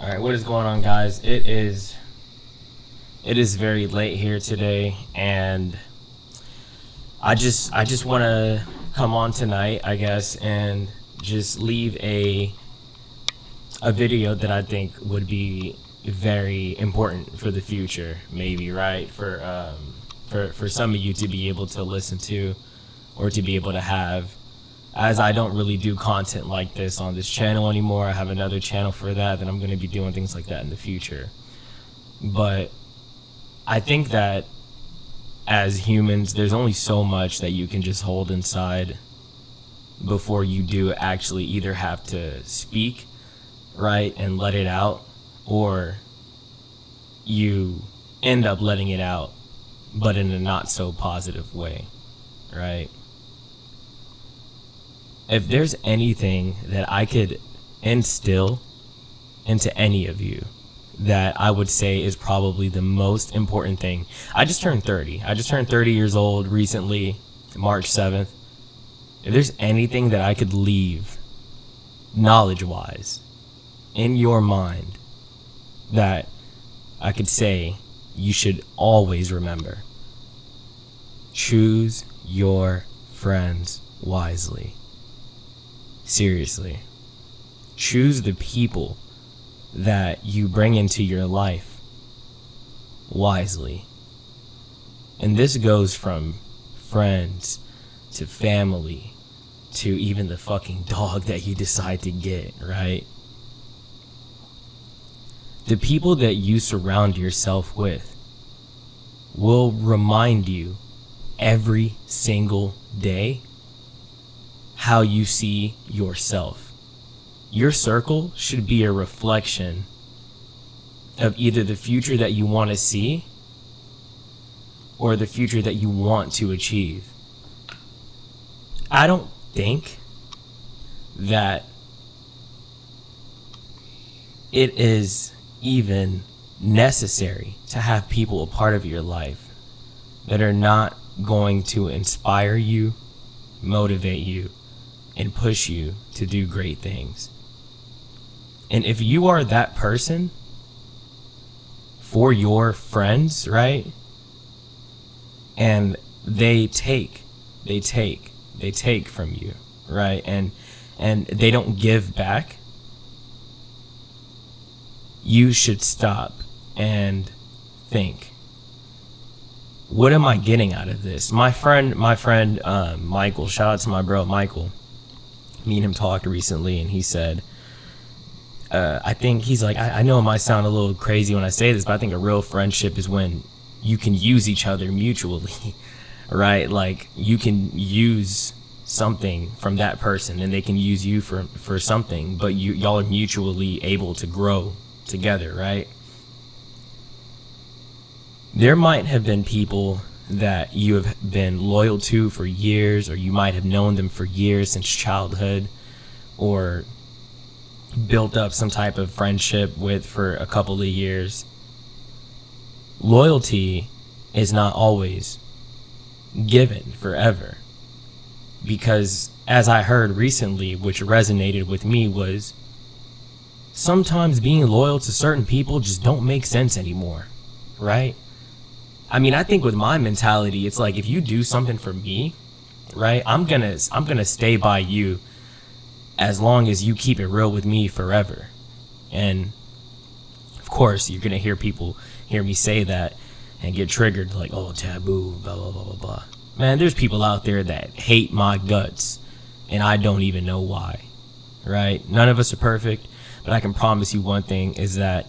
All right, what is going on, guys? It is very late here today, and I just want to come on tonight, I guess, and just leave a video that I think would be very important for the future, maybe, right? For some of you to be able to listen to, or to be able to have, as I don't really do content like this on this channel anymore. I have another channel for that I'm going to be doing things like that in the future. But I think that as humans, there's only so much that you can just hold inside before you do actually either have to speak, right, and let it out, or you end up letting it out, but in a not so positive way, right? If there's anything that I could instill into any of you that I would say is probably the most important thing. I just turned 30. I just turned 30 years old recently, March 7th. If there's anything that I could leave knowledge-wise in your mind that I could say you should always remember: choose your friends wisely. Seriously. Choose the people that you bring into your life wisely. And this goes from friends to family to even the fucking dog that you decide to get, right? The people that you surround yourself with will remind you every single day how you see yourself. Your circle should be a reflection of either the future that you want to see or the future that you want to achieve. I don't think that it is even necessary to have people a part of your life that are not going to inspire you, motivate you, and push you to do great things. And if you are that person for your friends, right, and they take from you, right, and they don't give back, you should stop and think, what am I getting out of this? My friend Michael, shout out to my bro Michael. Me and him talked recently, and he said, I think he's like, I know it might sound a little crazy when I say this, but I think a real friendship is when you can use each other mutually, right? Like, you can use something from that person and they can use you for something, but y'all are mutually able to grow together, right? There might have been people that you have been loyal to for years, or you might have known them for years, since childhood, or built up some type of friendship with for a couple of years. Loyalty is not always given forever, because as I heard recently, which resonated with me, was sometimes being loyal to certain people just don't make sense anymore, right? I mean, I think with my mentality, it's like, if you do something for me, right, I'm gonna stay by you as long as you keep it real with me forever. And of course, you're gonna hear people hear me say that and get triggered, like, oh, taboo, blah blah blah blah blah. Man, there's people out there that hate my guts, and I don't even know why, right? None of us are perfect, but I can promise you one thing, is that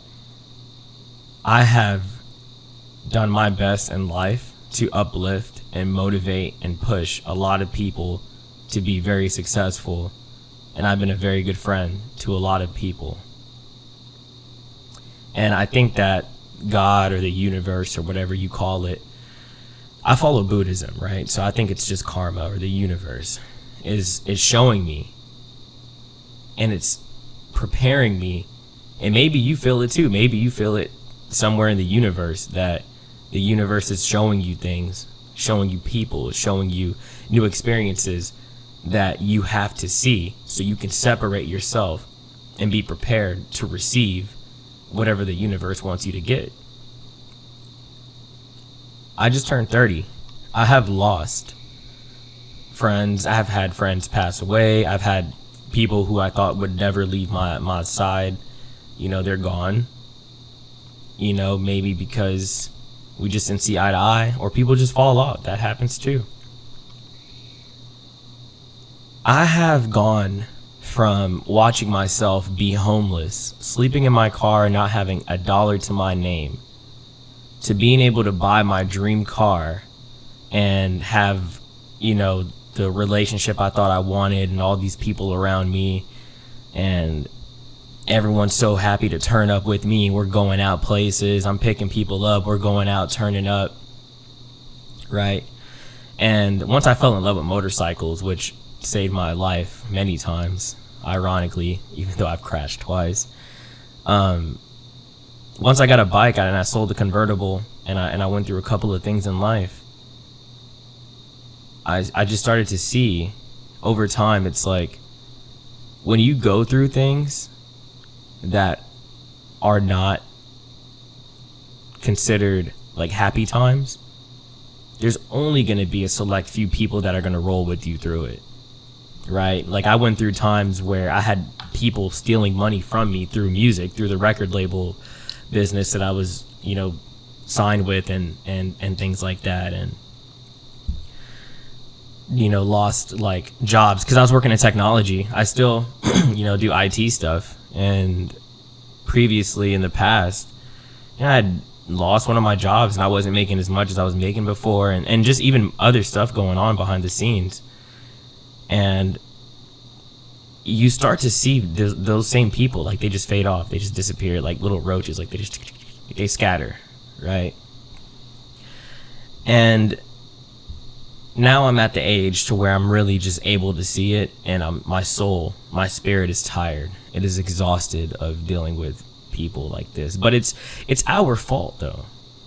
I have done my best in life to uplift and motivate and push a lot of people to be very successful, and I've been a very good friend to a lot of people. And I think that God, or the universe, or whatever you call it, I follow Buddhism, right? So I think it's just karma, or the universe is showing me, and it's preparing me. And maybe you feel it too. Maybe you feel it somewhere in the universe, that the universe is showing you things, showing you people, showing you new experiences that you have to see so you can separate yourself and be prepared to receive whatever the universe wants you to get. I just turned 30. I have lost friends. I have had friends pass away. I've had people who I thought would never leave my side. You know, they're gone. You know, maybe because we just didn't see eye to eye, or people just fall off. That happens too. I have gone from watching myself be homeless, sleeping in my car, not having a dollar to my name, to being able to buy my dream car and have, you know, the relationship I thought I wanted and all these people around me, and everyone's so happy to turn up with me. We're going out places, I'm picking people up, we're going out, turning up, right? And once I fell in love with motorcycles, which saved my life many times, ironically, even though I've crashed twice, once I got a bike and I sold the convertible, and I went through a couple of things in life, I just started to see over time, it's like when you go through things that are not considered like happy times, there's only going to be a select few people that are going to roll with you through it, right? Like I went through times where I had people stealing money from me through music, through the record label business that I was, you know, signed with, and things like that, and you know, lost like jobs because I was working in technology. I still you know, do IT stuff, and previously in the past, you know, I had lost one of my jobs and I wasn't making as much as I was making before, and just even other stuff going on behind the scenes. And you start to see those same people, like they just fade off, they just disappear like little roaches, like they scatter, right? And now I'm at the age to where I'm really just able to see it, and my soul, my spirit is tired. It is exhausted of dealing with people like this. But it's our fault though,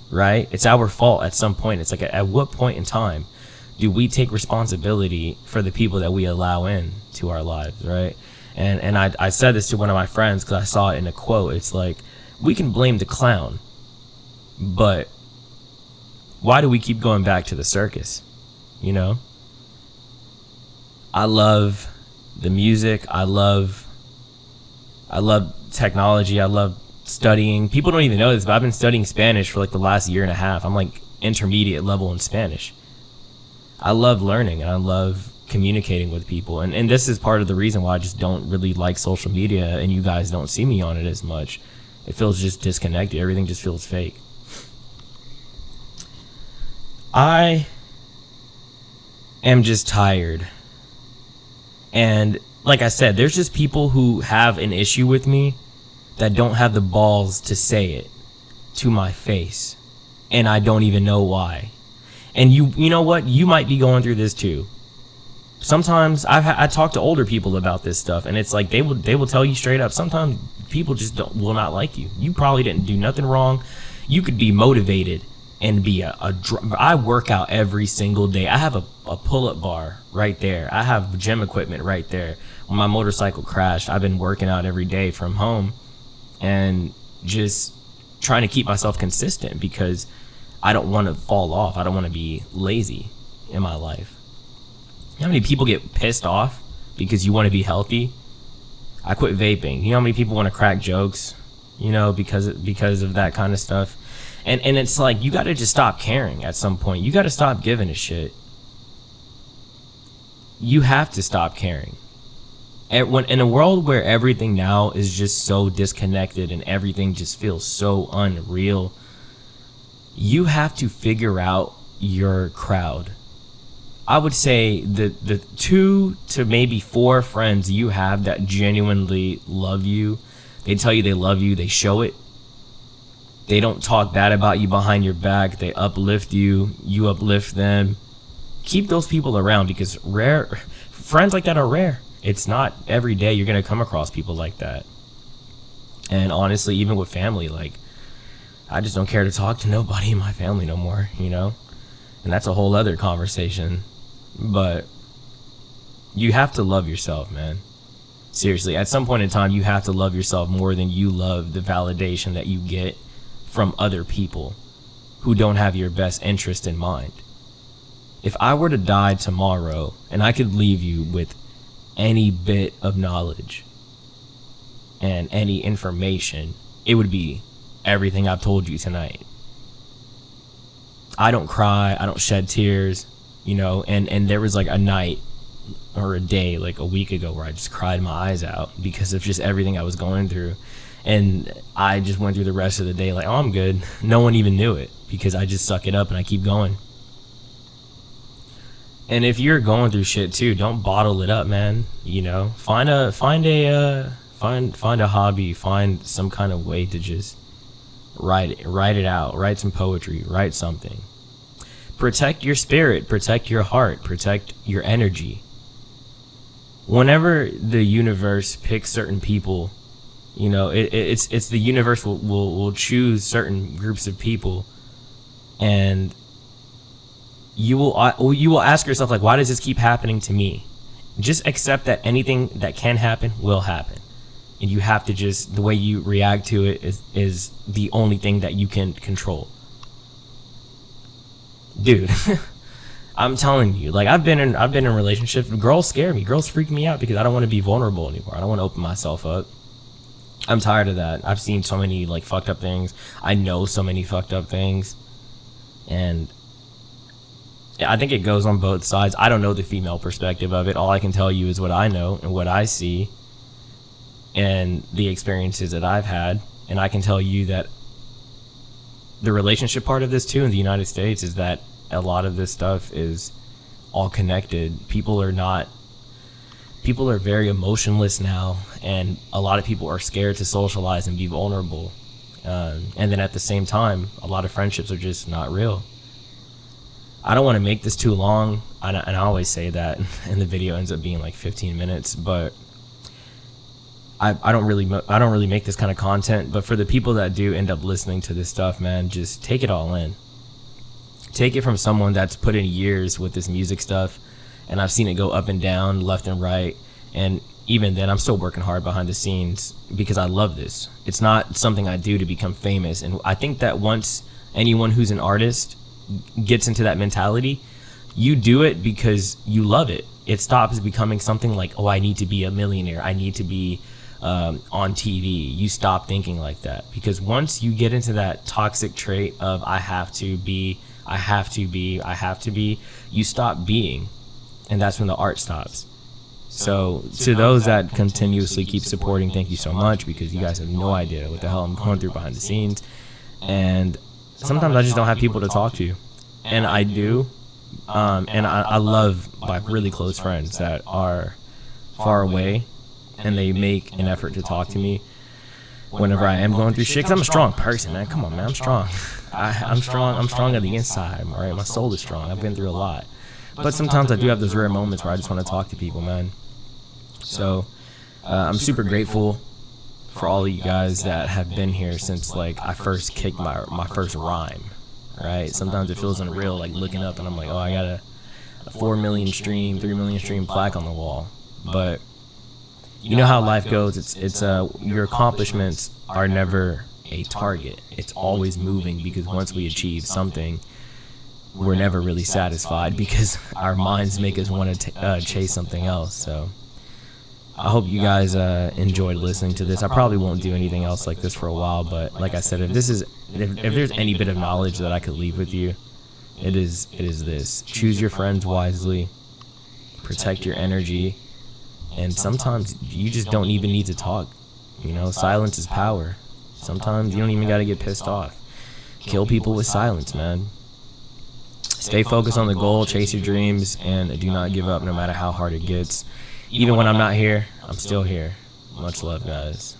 right? It's our fault at some point. It's like, at what point in time do we take responsibility for the people that we allow in to our lives, right? And I said this to one of my friends because I saw it in a quote. It's like, we can blame the clown, but why do we keep going back to the circus? You know, I love the music. I love technology. I love studying. People don't even know this, but I've been studying Spanish for like the last year and a half. I'm like intermediate level in Spanish. I love learning, and I love communicating with people. And this is part of the reason why I just don't really like social media, and you guys don't see me on it as much. It feels just disconnected. Everything just feels fake. I am just tired. And like I said, there's just people who have an issue with me that don't have the balls to say it to my face, and I don't even know why. And you know what? You might be going through this too. Sometimes I talk to older people about this stuff, and it's like they will tell you straight up. Sometimes people just will not like you. You probably didn't do nothing wrong. You could be motivated and be I work out every single day. I have a pull-up bar right there. I have gym equipment right there. When my motorcycle crashed, I've been working out every day from home and just trying to keep myself consistent because I don't want to fall off. I don't want to be lazy in my life. You know how many people get pissed off because you want to be healthy? I quit vaping. You know how many people want to crack jokes, you know, because of that kind of stuff? And it's like, you got to just stop caring at some point. You got to stop giving a shit. You have to stop caring. In a world where everything now is just so disconnected and everything just feels so unreal, you have to figure out your crowd. I would say the 2 to maybe 4 friends you have that genuinely love you, they tell you they love you, they show it. They don't talk bad about you behind your back. They uplift you. You uplift them. Keep those people around, because friends like that are rare. It's not every day you're going to come across people like that. And honestly, even with family, like, I just don't care to talk to nobody in my family no more, you know? And that's a whole other conversation. But you have to love yourself, man. Seriously, at some point in time, you have to love yourself more than you love the validation that you get from other people who don't have your best interest in mind. If I were to die tomorrow and I could leave you with any bit of knowledge and any information, it would be everything I've told you tonight. I don't cry, I don't shed tears, you know, and there was like a night or a day like a week ago where I just cried my eyes out because of just everything I was going through. And I just went through the rest of the day like, oh, I'm good. No one even knew it because I just suck it up and I keep going. And if you're going through shit too, don't bottle it up, man. You know, find a hobby, find some kind of way to just write it out, write some poetry, write something. Protect your spirit, protect your heart, protect your energy. Whenever the universe picks certain people, you know, it's the universe will choose certain groups of people, and you will ask yourself, like, why does this keep happening to me? Just accept that anything that can happen will happen, and you have to just, the way you react to it is the only thing that you can control. Dude, I'm telling you, like, I've been in relationships. Girls scare me. Girls freak me out because I don't want to be vulnerable anymore. I don't want to open myself up. I'm tired of that. I've seen so many like fucked up things. I know so many fucked up things, and I think it goes on both sides. I don't know the female perspective of it. All I can tell you is what I know and what I see and the experiences that I've had. And I can tell you that the relationship part of this too in the United States is that a lot of this stuff is all connected. People are very emotionless now, and a lot of people are scared to socialize and be vulnerable. And then at the same time, a lot of friendships are just not real. I don't want to make this too long, and I always say that, and the video ends up being like 15 minutes, but I don't really make this kind of content. But for the people that do end up listening to this stuff, man, just take it all in. Take it from someone that's put in years with this music stuff, and I've seen it go up and down, left and right, and even then I'm still working hard behind the scenes because I love this. It's not something I do to become famous, and I think that once anyone who's an artist gets into that mentality, you do it because you love it. It stops becoming something like, oh, I need to be a millionaire, I need to be on TV. You stop thinking like that, because once you get into that toxic trait of I have to be, you stop being, and that's when the art stops. So to those that continuously keep supporting, thank you so much, because you guys have no idea what the hell I'm going through behind the scenes. And sometimes I just don't have people to talk to, and I do. And I love my really close friends that are far away, and they make an effort to talk to me whenever I am going through shit. 'Cause I'm a strong person, man. Come on, man. I'm strong. I'm strong. I'm strong on the inside. All right, my soul is strong. I've been through a lot, but sometimes I do have those rare moments where I just want to talk to people, man. So I'm super grateful for all of you guys that have been here since like I first kicked my first rhyme. Right? Sometimes it feels unreal, like looking up and I'm like, oh, I got a 4 million stream, 3 million stream plaque on the wall. But you know how life goes. It's your accomplishments are never a target. It's always moving, because once we achieve something, we're never really satisfied because our minds make us want to chase something else. So I hope you guys enjoyed listening to this. I probably won't do anything else like this for a while, but like I said, if there's any bit of knowledge that I could leave with you, it is this. Choose your friends wisely, protect your energy, and sometimes you just don't even need to talk. You know, silence is power. Sometimes you don't even got to get pissed off. Kill people with silence, man. Stay focused on the goal, chase your dreams, and do not give up no matter how hard it gets. Even when I'm not here, I'm still here. Much love, guys.